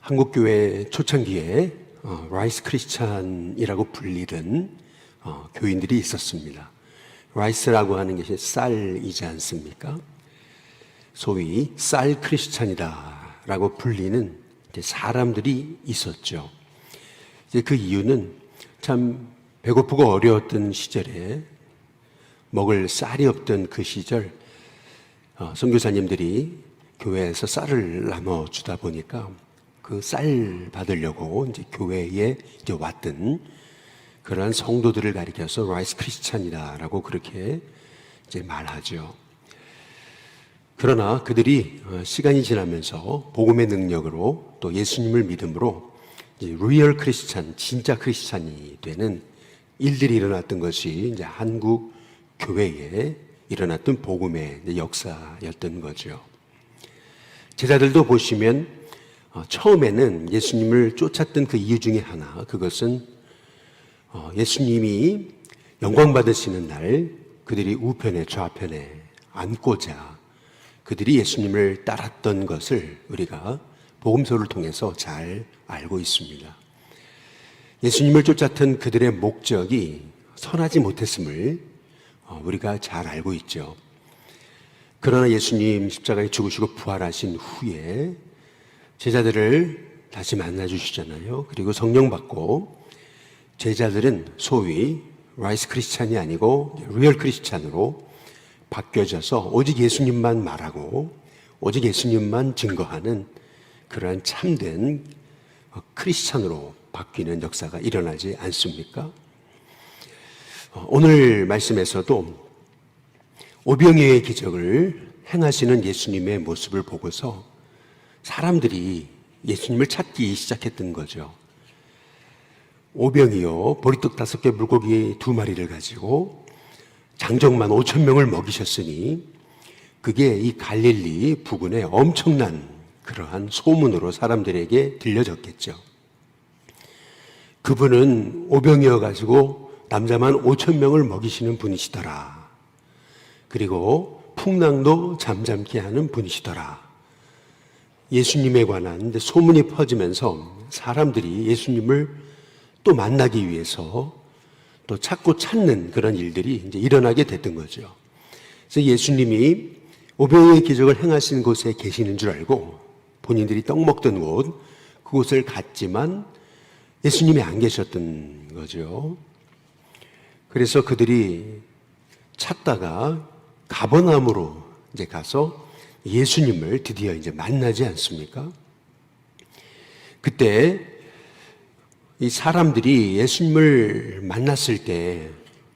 한국교회 초창기에 라이스 크리스찬이라고 불리던 교인들이 있었습니다. 라이스라고 하는 것이 쌀이지 않습니까? 소위 쌀 크리스찬이다라고 불리는 사람들이 있었죠. 이제 그 이유는 참 배고프고 어려웠던 시절에 먹을 쌀이 없던 그 시절 선교사님들이 교회에서 쌀을 나눠 주다 보니까 그 쌀 받으려고 이제 교회에 이제 왔던 그러한 성도들을 가리켜서 라이스 크리스찬이다라고 그렇게 이제 말하죠. 그러나 그들이 시간이 지나면서 복음의 능력으로 또 예수님을 믿음으로 이제 리얼 크리스찬, 진짜 크리스찬이 되는 일들이 일어났던 것이 이제 한국 교회에 일어났던 복음의 역사였던 거죠. 제자들도 보시면 처음에는 예수님을 쫓았던 그 이유 중에 하나, 그것은 예수님이 영광 받으시는 날 그들이 우편에 좌편에 앉고자 그들이 예수님을 따랐던 것을 우리가 복음서를 통해서 잘 알고 있습니다. 예수님을 쫓았던 그들의 목적이 선하지 못했음을 우리가 잘 알고 있죠. 그러나 예수님 십자가에 죽으시고 부활하신 후에 제자들을 다시 만나 주시잖아요. 그리고 성령 받고 제자들은 소위 라이스 크리스찬이 아니고 리얼 크리스찬으로 바뀌어져서 오직 예수님만 말하고 오직 예수님만 증거하는 그러한 참된 크리스찬으로 바뀌는 역사가 일어나지 않습니까? 오늘 말씀에서도 오병이어의 기적을 행하시는 예수님의 모습을 보고서 사람들이 예수님을 찾기 시작했던 거죠. 오병이어 보리떡 5개 물고기 2마리를 가지고 장정만 5,000명을 먹이셨으니 그게 이 갈릴리 부근에 엄청난 그러한 소문으로 사람들에게 들려졌겠죠. 그분은 오병이어 가지고 남자만 5,000명을 먹이시는 분이시더라. 그리고 풍랑도 잠잠케 하는 분이시더라. 예수님에 관한 소문이 퍼지면서 사람들이 예수님을 또 만나기 위해서 또 찾고 찾는 그런 일들이 이제 일어나게 됐던 거죠. 그래서 예수님이 오병이어의 기적을 행하신 곳에 계시는 줄 알고 본인들이 떡 먹던 곳, 그곳을 갔지만 예수님이 안 계셨던 거죠. 그래서 그들이 찾다가 가버나움으로 이제 가서 예수님을 드디어 이제 만나지 않습니까? 그때 이 사람들이 예수님을 만났을 때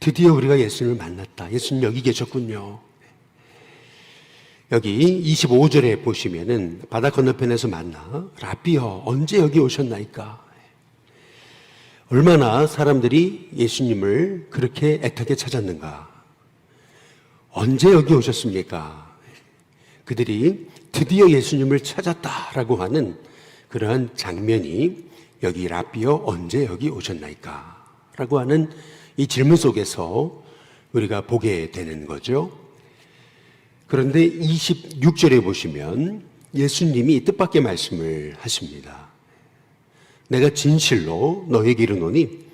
드디어 우리가 예수님을 만났다. 예수님 여기 계셨군요. 여기 25절에 보시면은 바다 건너편에서 만나 라비여 언제 여기 오셨나이까? 얼마나 사람들이 예수님을 그렇게 애타게 찾았는가? 언제 여기 오셨습니까? 그들이 드디어 예수님을 찾았다라고 하는 그러한 장면이 여기 라비여 언제 여기 오셨나이까? 라고 하는 이 질문 속에서 우리가 보게 되는 거죠. 그런데 26절에 보시면 예수님이 뜻밖의 말씀을 하십니다. 내가 진실로 너에게 이르노니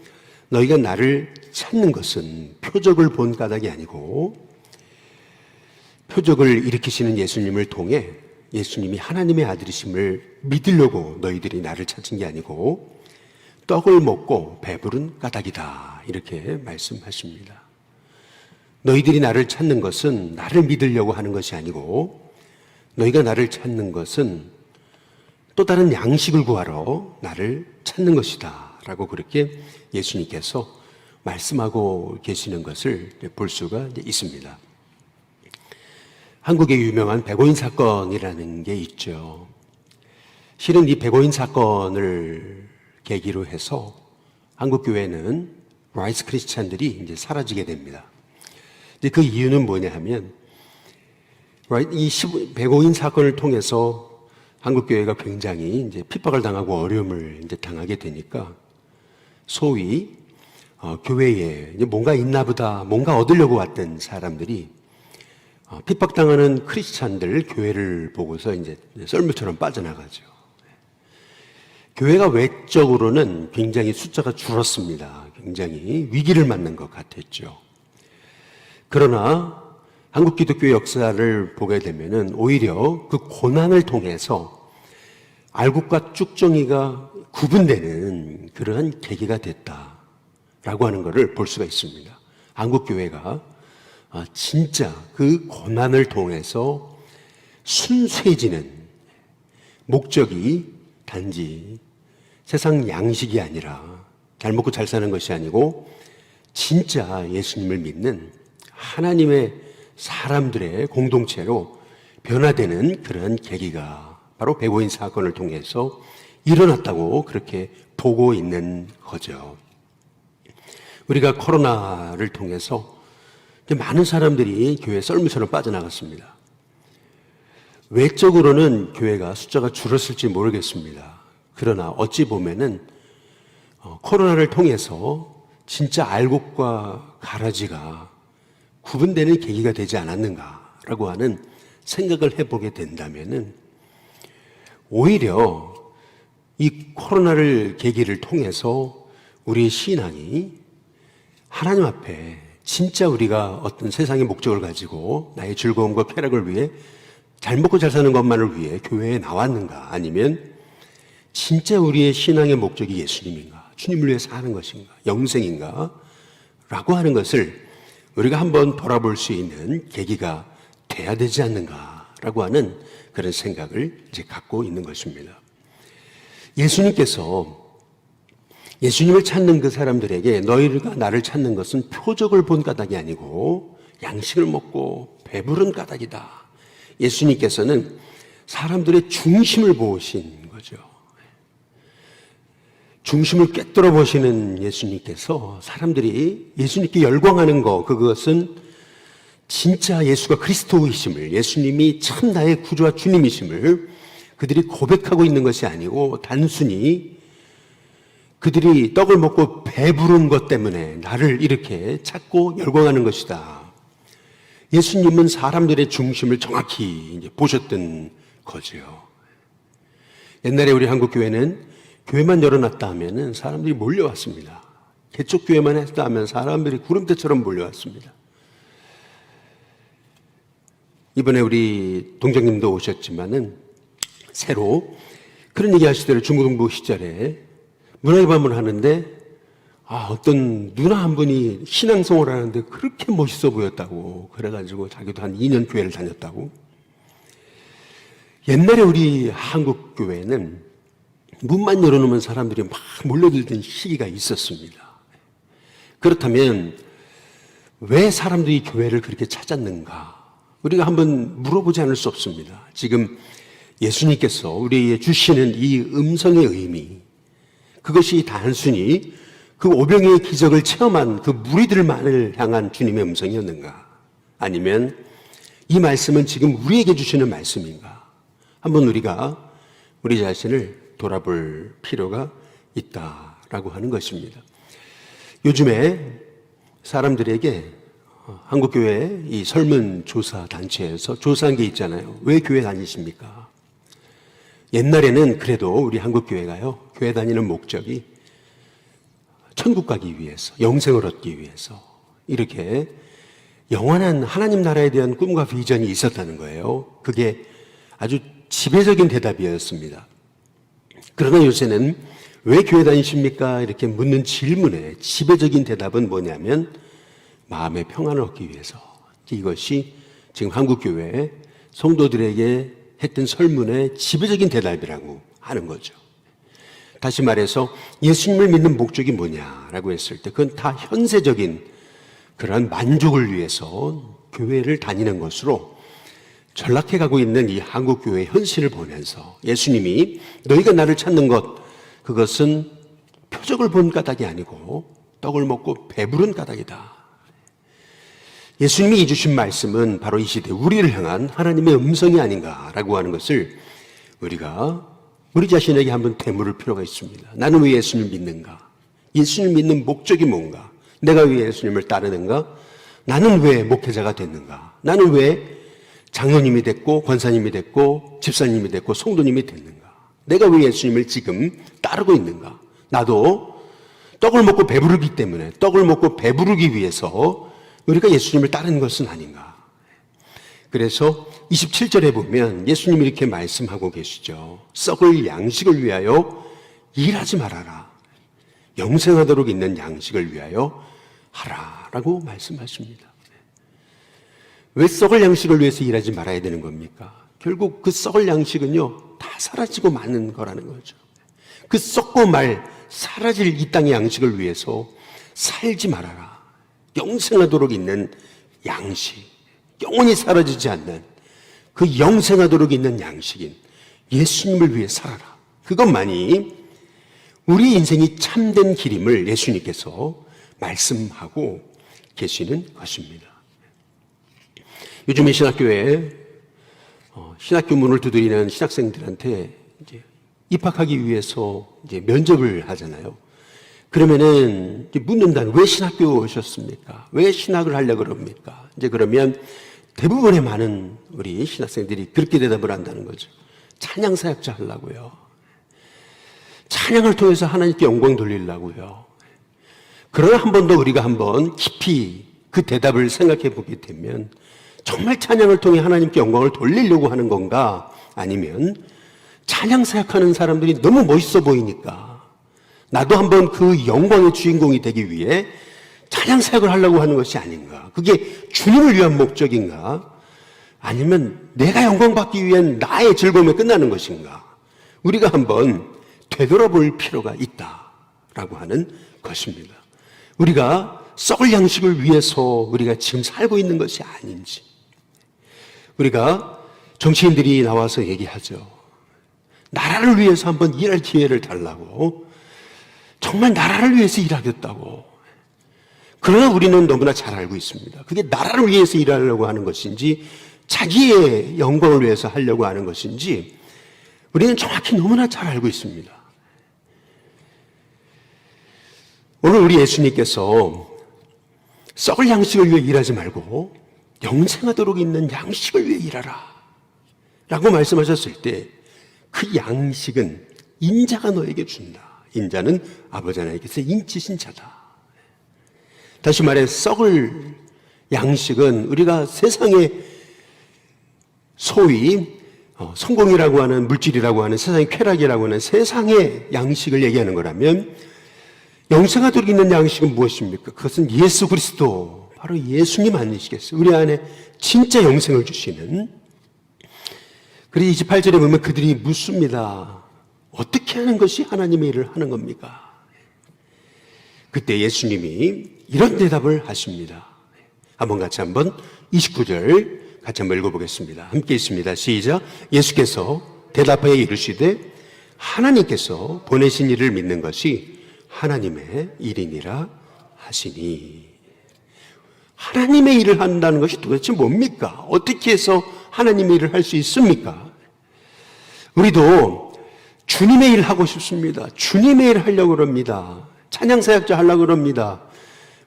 너희가 나를 찾는 것은 표적을 본 까닭이 아니고 표적을 일으키시는 예수님을 통해 예수님이 하나님의 아들이심을 믿으려고 너희들이 나를 찾은 게 아니고 떡을 먹고 배부른 까닭이다. 이렇게 말씀하십니다. 너희들이 나를 찾는 것은 나를 믿으려고 하는 것이 아니고 너희가 나를 찾는 것은 또 다른 양식을 구하러 나를 찾는 것이다. 라고 그렇게 예수님께서 말씀하고 계시는 것을 볼 수가 있습니다. 한국의 유명한 백오인 사건이라는 게 있죠. 실은 이 백오인 사건을 계기로 해서 한국교회는 라이스 크리스찬들이 이제 사라지게 됩니다. 이제 그 이유는 뭐냐 하면, 이 백오인 사건을 통해서 한국교회가 굉장히 이제 핍박을 당하고 어려움을 이제 당하게 되니까 소위 교회에 이제 뭔가 있나 보다, 뭔가 얻으려고 왔던 사람들이 핍박당하는 크리스찬들 교회를 보고서 이제 썰물처럼 빠져나가죠. 교회가 외적으로는 굉장히 숫자가 줄었습니다. 굉장히 위기를 맞는 것 같았죠. 그러나 한국 기독교 역사를 보게 되면은 오히려 그 고난을 통해서 알곡과 쭉정이가 구분되는 그러한 계기가 됐다라고 하는 것을 볼 수가 있습니다. 한국 교회가 진짜 그 고난을 통해서 순수해지는 목적이 단지 세상 양식이 아니라 잘 먹고 잘 사는 것이 아니고 진짜 예수님을 믿는 하나님의 사람들의 공동체로 변화되는 그런 계기가 바로 백오인 사건을 통해서 일어났다고 그렇게 보고 있는 거죠. 우리가 코로나를 통해서 많은 사람들이 교회 썰물처럼 빠져나갔습니다. 외적으로는 교회가 숫자가 줄었을지 모르겠습니다. 그러나 어찌 보면은 코로나를 통해서 진짜 알곡과 가라지가 구분되는 계기가 되지 않았는가라고 하는 생각을 해보게 된다면은 오히려 이 코로나를 계기를 통해서 우리의 신앙이 하나님 앞에 진짜 우리가 어떤 세상의 목적을 가지고 나의 즐거움과 쾌락을 위해 잘 먹고 잘 사는 것만을 위해 교회에 나왔는가, 아니면 진짜 우리의 신앙의 목적이 예수님인가, 주님을 위해 사는 것인가, 영생인가 라고 하는 것을 우리가 한번 돌아볼 수 있는 계기가 돼야 되지 않는가라고 하는 그런 생각을 이제 갖고 있는 것입니다. 예수님을 찾는 그 사람들에게 너희가 나를 찾는 것은 표적을 본 까닭이 아니고 양식을 먹고 배부른 까닭이다. 예수님께서는 사람들의 중심을 보신 거죠. 중심을 꿰뚫어 보시는 예수님께서 사람들이 예수님께 열광하는 것, 그것은 진짜 예수가 그리스도이심을, 예수님이 참 나의 구주와 주님이심을 그들이 고백하고 있는 것이 아니고 단순히 그들이 떡을 먹고 배부른 것 때문에 나를 이렇게 찾고 열광하는 것이다. 예수님은 사람들의 중심을 정확히 이제 보셨던 거죠. 옛날에 우리 한국 교회는 교회만 열어놨다 하면은 사람들이 몰려왔습니다. 개척교회만 했다 하면 사람들이 구름대처럼 몰려왔습니다. 이번에 우리 동장님도 오셨지만은 새로 그런 얘기 하시더라고요. 중고등부 시절에 문화예반을 하는데 어떤 누나 한 분이 신앙생활 하는데 그렇게 멋있어 보였다고, 그래가지고 자기도 한 2년 교회를 다녔다고. 옛날에 우리 한국 교회는 문만 열어놓으면 사람들이 막 몰려들던 시기가 있었습니다. 그렇다면 왜 사람들이 교회를 그렇게 찾았는가? 우리가 한번 물어보지 않을 수 없습니다. 지금 예수님께서 우리에게 주시는 이 음성의 의미, 그것이 단순히 그 오병이의 기적을 체험한 그 무리들만을 향한 주님의 음성이었는가? 아니면 이 말씀은 지금 우리에게 주시는 말씀인가? 한번 우리가 우리 자신을 돌아볼 필요가 있다라고 하는 것입니다. 요즘에 사람들에게 한국교회 이 설문조사 단체에서 조사한 게 있잖아요. 왜 교회 다니십니까? 옛날에는 그래도 우리 한국교회가요, 교회 다니는 목적이 천국 가기 위해서, 영생을 얻기 위해서 이렇게 영원한 하나님 나라에 대한 꿈과 비전이 있었다는 거예요. 그게 아주 지배적인 대답이었습니다. 그러나 요새는 왜 교회 다니십니까? 이렇게 묻는 질문에 지배적인 대답은 뭐냐면 마음의 평안을 얻기 위해서. 이것이 지금 한국교회 성도들에게 했던 설문의 지배적인 대답이라고 하는 거죠. 다시 말해서 예수님을 믿는 목적이 뭐냐라고 했을 때 그건 다 현세적인 그런 만족을 위해서 교회를 다니는 것으로 전락해 가고 있는 이 한국교회의 현실을 보면서 예수님이 너희가 나를 찾는 것, 그것은 표적을 본 까닭이 아니고 떡을 먹고 배부른 까닭이다. 예수님이 주신 말씀은 바로 이 시대 우리를 향한 하나님의 음성이 아닌가라고 하는 것을 우리가 우리 자신에게 한번 되물을 필요가 있습니다. 나는 왜 예수님을 믿는가? 예수님을 믿는 목적이 뭔가? 내가 왜 예수님을 따르는가? 나는 왜 목회자가 됐는가? 나는 왜 장로님이 됐고 권사님이 됐고 집사님이 됐고 성도님이 됐는가? 내가 왜 예수님을 지금 따르고 있는가? 나도 떡을 먹고 배부르기 때문에, 떡을 먹고 배부르기 위해서 우리가 예수님을 따르는 것은 아닌가? 그래서 27절에 보면 예수님이 이렇게 말씀하고 계시죠. 썩을 양식을 위하여 일하지 말아라. 영생하도록 있는 양식을 위하여 하라라고 말씀하십니다. 왜 썩을 양식을 위해서 일하지 말아야 되는 겁니까? 결국 그 썩을 양식은요, 다 사라지고 마는 거라는 거죠. 그 썩고 말 사라질 이 땅의 양식을 위해서 살지 말아라. 영생하도록 있는 양식, 영원히 사라지지 않는 그 영생하도록 있는 양식인 예수님을 위해 살아라. 그것만이 우리 인생이 참된 길임을 예수님께서 말씀하고 계시는 것입니다. 요즘에 신학교에 신학교 문을 두드리는 신학생들한테 이제 입학하기 위해서 이제 면접을 하잖아요. 그러면은 묻는다. 왜 신학교 오셨습니까? 왜 신학을 하려고 그럽니까? 이제 그러면 대부분의 많은 우리 신학생들이 그렇게 대답을 한다는 거죠. 찬양 사역자 하려고요. 찬양을 통해서 하나님께 영광 돌리려고요. 그러나 한 번 더 우리가 한번 깊이 그 대답을 생각해 보게 되면 정말 찬양을 통해 하나님께 영광을 돌리려고 하는 건가? 아니면 찬양 사역하는 사람들이 너무 멋있어 보이니까 나도 한번 그 영광의 주인공이 되기 위해 찬양 사역을 하려고 하는 것이 아닌가? 그게 주님을 위한 목적인가? 아니면 내가 영광받기 위한 나의 즐거움에 끝나는 것인가? 우리가 한번 되돌아볼 필요가 있다라고 하는 것입니다. 우리가 썩을 양식을 위해서 우리가 지금 살고 있는 것이 아닌지, 우리가 정치인들이 나와서 얘기하죠. 나라를 위해서 한번 일할 기회를 달라고, 정말 나라를 위해서 일하겠다고. 그러나 우리는 너무나 잘 알고 있습니다. 그게 나라를 위해서 일하려고 하는 것인지 자기의 영광을 위해서 하려고 하는 것인지 우리는 정확히 너무나 잘 알고 있습니다. 오늘 우리 예수님께서 썩을 양식을 위해 일하지 말고 영생하도록 있는 양식을 위해 일하라 라고 말씀하셨을 때 그 양식은 인자가 너에게 준다. 인자는 아버지 하나님께서 인치신 자다. 다시 말해 썩을 양식은 우리가 세상에 소위 성공이라고 하는 물질이라고 하는 세상의 쾌락이라고 하는 세상의 양식을 얘기하는 거라면 영생하도록 있는 양식은 무엇입니까? 그것은 예수 그리스도, 바로 예수님 아니시겠어요? 우리 안에 진짜 영생을 주시는. 그래서 28절에 보면 그들이 묻습니다. 어떻게 하는 것이 하나님의 일을 하는 겁니까? 그때 예수님이 이런 대답을 하십니다. 한번 같이 한번 29절 같이 한번 읽어보겠습니다. 함께 있습니다. 시작. 예수께서 대답하여 이르시되 하나님께서 보내신 이를 믿는 것이 하나님의 일이니라 하시니. 하나님의 일을 한다는 것이 도대체 뭡니까? 어떻게 해서 하나님의 일을 할 수 있습니까? 우리도 주님의 일을 하고 싶습니다. 주님의 일을 하려고 합니다. 찬양 사역자 하려고 합니다.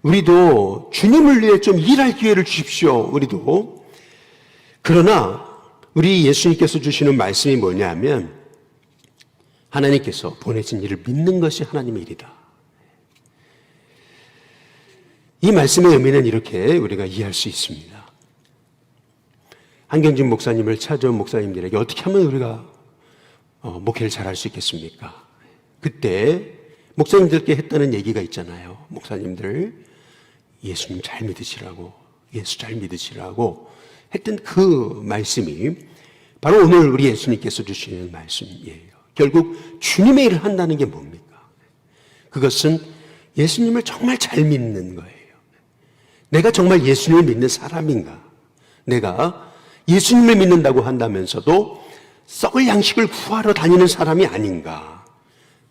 우리도 주님을 위해 좀 일할 기회를 주십시오. 우리도. 그러나 우리 예수님께서 주시는 말씀이 뭐냐면 하나님께서 보내신 일을 믿는 것이 하나님의 일이다. 이 말씀의 의미는 이렇게 우리가 이해할 수 있습니다. 한경진 목사님을 찾아온 목사님들에게 어떻게 하면 우리가 목회를 잘할 수 있겠습니까? 그때 목사님들께 했다는 얘기가 있잖아요. 목사님들 예수님 잘 믿으시라고, 예수 잘 믿으시라고 했던 그 말씀이 바로 오늘 우리 예수님께서 주시는 말씀이에요. 결국 주님의 일을 한다는 게 뭡니까? 그것은 예수님을 정말 잘 믿는 거예요. 내가 정말 예수님을 믿는 사람인가? 내가 예수님을 믿는다고 한다면서도 썩을 양식을 구하러 다니는 사람이 아닌가?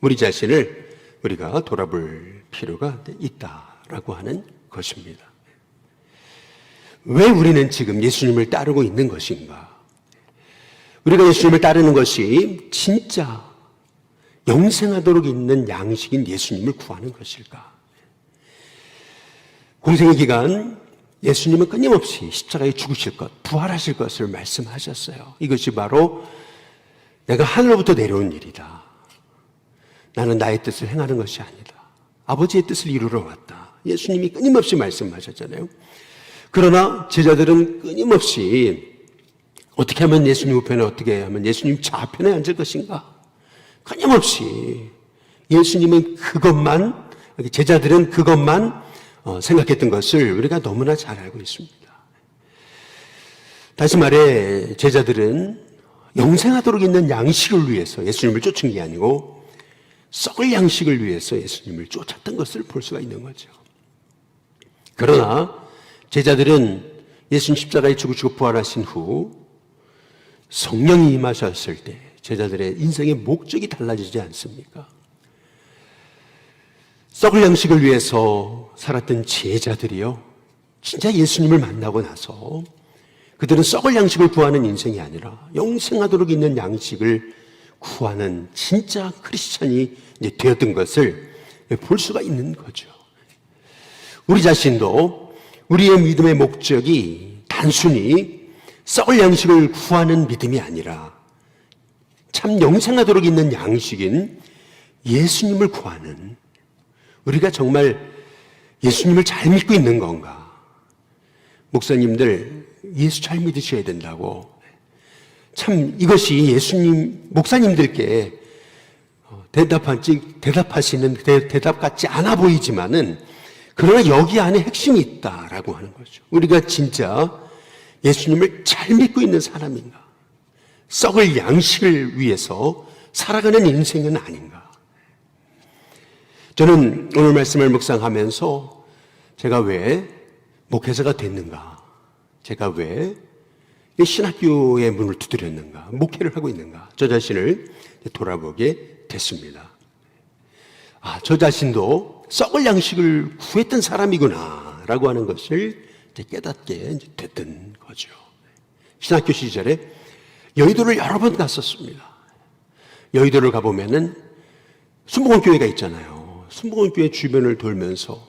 우리 자신을 우리가 돌아볼 필요가 있다라고 하는 것입니다. 왜 우리는 지금 예수님을 따르고 있는 것인가? 우리가 예수님을 따르는 것이 진짜 영생하도록 있는 양식인 예수님을 구하는 것일까? 공생의 기간 예수님은 끊임없이 십자가에 죽으실 것, 부활하실 것을 말씀하셨어요. 이것이 바로 내가 하늘로부터 내려온 일이다. 나는 나의 뜻을 행하는 것이 아니다. 아버지의 뜻을 이루러 왔다. 예수님이 끊임없이 말씀하셨잖아요. 그러나 제자들은 끊임없이 어떻게 하면 예수님 우편에, 어떻게 하면 예수님 좌편에 앉을 것인가? 끊임없이 예수님은 그것만, 제자들은 그것만 생각했던 것을 우리가 너무나 잘 알고 있습니다. 다시 말해 제자들은 영생하도록 있는 양식을 위해서 예수님을 쫓은 게 아니고 썩을 양식을 위해서 예수님을 쫓았던 것을 볼 수가 있는 거죠. 그러나 제자들은 예수님 십자가에 죽으시고 부활하신 후 성령이 임하셨을 때 제자들의 인생의 목적이 달라지지 않습니까? 썩을 양식을 위해서 살았던 제자들이요, 진짜 예수님을 만나고 나서 그들은 썩을 양식을 구하는 인생이 아니라 영생하도록 있는 양식을 구하는 진짜 크리스찬이 이제 되었던 것을 볼 수가 있는 거죠. 우리 자신도 우리의 믿음의 목적이 단순히 썩을 양식을 구하는 믿음이 아니라 참 영생하도록 있는 양식인 예수님을 구하는, 우리가 정말 예수님을 잘 믿고 있는 건가? 목사님들 예수 잘 믿으셔야 된다고, 참 이것이 예수님 목사님들께 대답하시는 대답 같지 않아 보이지만은 그러나 여기 안에 핵심이 있다라고 하는 거죠. 우리가 진짜 예수님을 잘 믿고 있는 사람인가? 썩을 양식을 위해서 살아가는 인생은 아닌가? 저는 오늘 말씀을 묵상하면서 제가 왜 목회자가 됐는가? 제가 왜 신학교의 문을 두드렸는가? 목회를 하고 있는가? 저 자신을 돌아보게 됐습니다. 저 자신도 썩을 양식을 구했던 사람이구나 라고 하는 것을 깨닫게 됐던 거죠. 신학교 시절에 여의도를 여러 번 갔었습니다. 여의도를 가보면은 순복음교회가 있잖아요. 순복음교회 주변을 돌면서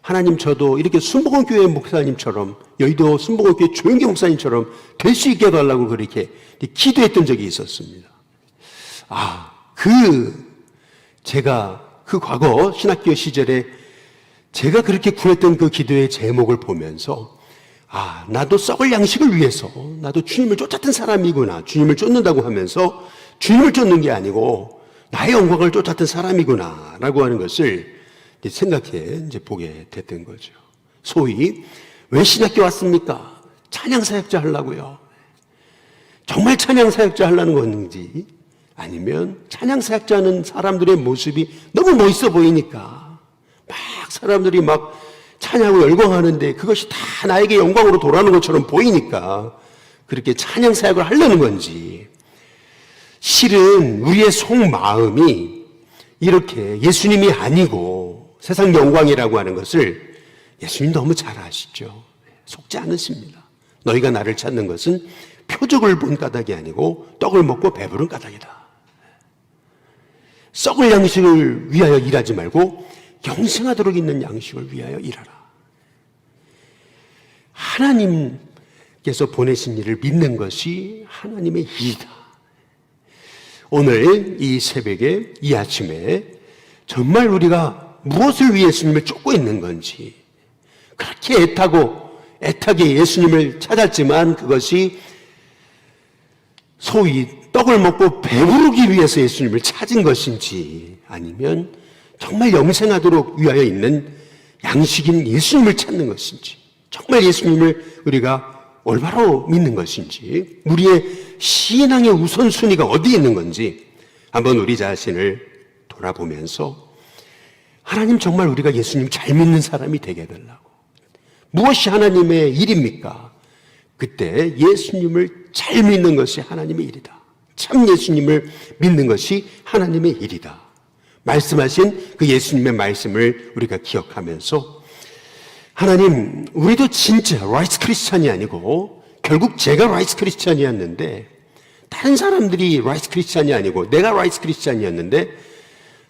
하나님, 저도 이렇게 순복음교회 목사님처럼, 여의도 순복음교회 조영기 목사님처럼 될 수 있게 해달라고 그렇게 기도했던 적이 있었습니다. 제가 그 과거 신학교 시절에 제가 그렇게 구했던 그 기도의 제목을 보면서 나도 썩을 양식을 위해서 나도 주님을 쫓았던 사람이구나, 주님을 쫓는다고 하면서 주님을 쫓는 게 아니고 나의 영광을 쫓았던 사람이구나 라고 하는 것을 생각해 보게 됐던 거죠. 소위 왜 신학교 왔습니까? 찬양사역자 하려고요. 정말 찬양사역자 하려는 건지, 아니면 찬양사역자 하는 사람들의 모습이 너무 멋있어 보이니까 막 사람들이 막 찬양하고 열광하는데 그것이 다 나에게 영광으로 돌아오는 것처럼 보이니까 그렇게 찬양사역을 하려는 건지, 실은 우리의 속마음이 이렇게 예수님이 아니고 세상 영광이라고 하는 것을 예수님 너무 잘 아시죠. 속지 않으십니다. 너희가 나를 찾는 것은 표적을 본 까닭이 아니고 떡을 먹고 배부른 까닭이다. 썩을 양식을 위하여 일하지 말고 영생하도록 있는 양식을 위하여 일하라. 하나님께서 보내신 일을 믿는 것이 하나님의 일이다. 오늘 이 새벽에, 이 아침에 정말 우리가 무엇을 위해 예수님을 쫓고 있는 건지, 그렇게 애타게 예수님을 찾았지만 그것이 소위 떡을 먹고 배부르기 위해서 예수님을 찾은 것인지, 아니면 정말 영생하도록 위하여 있는 양식인 예수님을 찾는 것인지, 정말 예수님을 우리가 올바로 믿는 것인지, 우리의 신앙의 우선순위가 어디에 있는 건지 한번 우리 자신을 돌아보면서 하나님, 정말 우리가 예수님 잘 믿는 사람이 되게 해달라고. 무엇이 하나님의 일입니까? 그때 예수님을 잘 믿는 것이 하나님의 일이다. 참 예수님을 믿는 것이 하나님의 일이다. 말씀하신 그 예수님의 말씀을 우리가 기억하면서, 하나님, 우리도 진짜 라이트 크리스찬이 아니고 결국 제가 라이트 크리스찬이었는데, 다른 사람들이 라이트 크리스찬이 아니고 내가 라이트 크리스찬이었는데,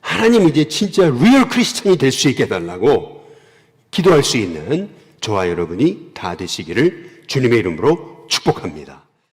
하나님 이제 진짜 리얼 크리스찬이 될 수 있게 해달라고 기도할 수 있는 저와 여러분이 다 되시기를 주님의 이름으로 축복합니다.